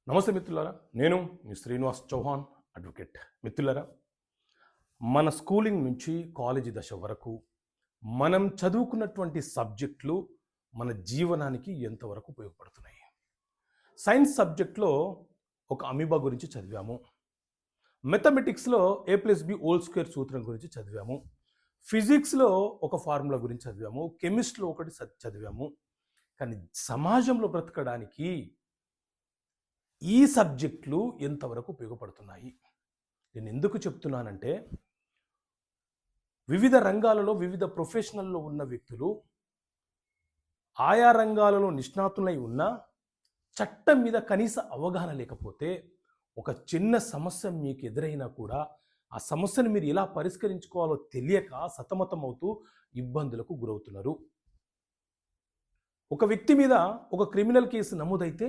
నమస్తే మిత్రులారా, నేను మీ శ్రీనివాస్ చౌహాన్ అడ్వకేట్. మిత్రులారా, మన స్కూలింగ్ నుంచి కాలేజీ దశ వరకు మనం చదువుకున్నటువంటి సబ్జెక్టులు మన జీవనానికి ఎంతవరకు ఉపయోగపడుతున్నాయి? సైన్స్ సబ్జెక్ట్లో ఒక అమీబా గురించి చదివాము. మెథమెటిక్స్లో A+B² సూత్రం గురించి చదివాము. ఫిజిక్స్లో ఒక ఫార్ములా గురించి చదివాము. కెమిస్ట్రీలో ఒకటి చదివాము. కానీ సమాజంలో బ్రతకడానికి ఈ సబ్జెక్టులు ఎంతవరకు ఉపయోగపడుతున్నాయి? నేను ఎందుకు చెప్తున్నానంటే, వివిధ రంగాలలో వివిధ ప్రొఫెషనల్లో ఉన్న వ్యక్తులు ఆయా రంగాలలో నిష్ణాతులై ఉన్నా చట్టం మీద కనీస అవగాహన లేకపోతే ఒక చిన్న సమస్య మీకు ఎదురైనా కూడా ఆ సమస్యను మీరు ఎలా పరిష్కరించుకోవాలో తెలియక సతమతమవుతూ ఇబ్బందులకు గురవుతున్నారు. ఒక వ్యక్తి మీద ఒక క్రిమినల్ కేసు నమోదైతే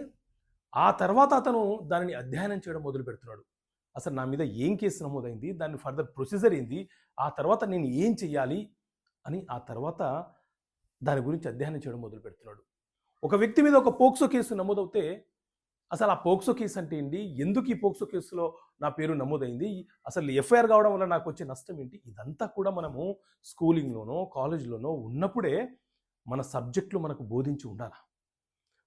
ఆ తర్వాత అతను దానిని అధ్యయనం చేయడం మొదలు పెడుతున్నాడు. అసలు నా మీద ఏం కేసు నమోదైంది, దాని ఫర్దర్ ప్రొసీజర్ ఏంది, ఆ తర్వాత నేను ఏం చెయ్యాలి అని ఆ తర్వాత దాని గురించి అధ్యయనం చేయడం మొదలు పెడుతున్నాడు. ఒక వ్యక్తి మీద ఒక పోక్సో కేసు నమోదవుతే అసలు ఆ పోక్సో కేసు అంటే ఏంటి, ఎందుకు ఈ పోక్సో కేసులో నా పేరు నమోదైంది, అసలు ఎఫ్ఐఆర్ కావడం వల్ల నాకు వచ్చే నష్టం ఏంటి, ఇదంతా కూడా మనము స్కూలింగ్లోనో కాలేజీలోనో ఉన్నప్పుడే మన సబ్జెక్టులు మనకు బోధించి ఉండాలి.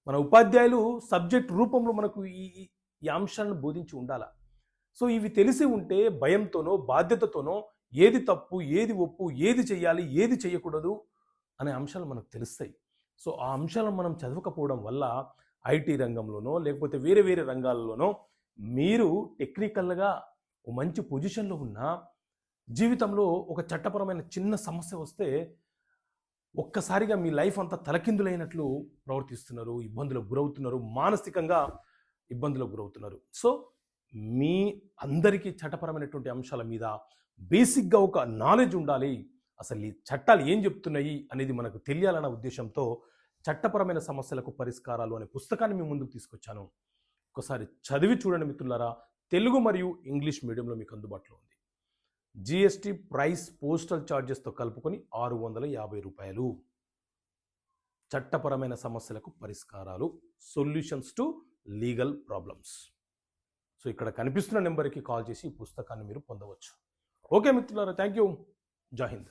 మన ఉపాధ్యాయులు సబ్జెక్ట్ రూపంలో మనకు ఈ అంశాలను బోధించి ఉండాలి. సో ఇవి తెలిసి ఉంటే భయంతోనో బాధ్యతతోనో ఏది తప్పు, ఏది ఒప్పు, ఏది చెయ్యాలి, ఏది చేయకూడదు అనే అంశాలు మనకు తెలుస్తాయి. సో ఆ అంశాలను మనం చదవకపోవడం వల్ల ఐటీ రంగంలోనో లేకపోతే వేరే వేరే రంగాల్లోనో మీరు టెక్నికల్గా మంచి పొజిషన్లో ఉన్న జీవితంలో ఒక చట్టపరమైన చిన్న సమస్య వస్తే ఒక్కసారిగా మీ లైఫ్ అంతా తలకిందులైనట్లు ప్రవర్తిస్తున్నారు, ఇబ్బందులకు గురవుతున్నారు, మానసికంగా ఇబ్బందులకు గురవుతున్నారు. సో మీ అందరికీ చట్టపరమైనటువంటి అంశాల మీద బేసిక్గా ఒక నాలెడ్జ్ ఉండాలి. అసలు ఈ చట్టాలు ఏం చెప్తున్నాయి అనేది మనకు తెలియాలన్న ఉద్దేశంతో చట్టపరమైన సమస్యలకు పరిష్కారాలు అనే పుస్తకాన్ని మీ ముందుకు తీసుకొచ్చాను. ఒకసారి చదివి చూడండి మిత్రులారా. తెలుగు మరియు ఇంగ్లీష్ మీడియంలో మీకు అందుబాటులో ఉంది. జిఎస్టీ ప్రైస్ పోస్టల్ ఛార్జెస్తో కలుపుకొని ₹650. చట్టపరమైన సమస్యలకు పరిష్కారాలు, solutions to legal problems. So ఇక్కడ కనిపిస్తున్న నెంబర్కి కాల్ చేసి ఈ పుస్తకాన్ని మీరు పొందవచ్చు. ఓకే మిత్రులారా, థ్యాంక్ యూ. జై హింద్.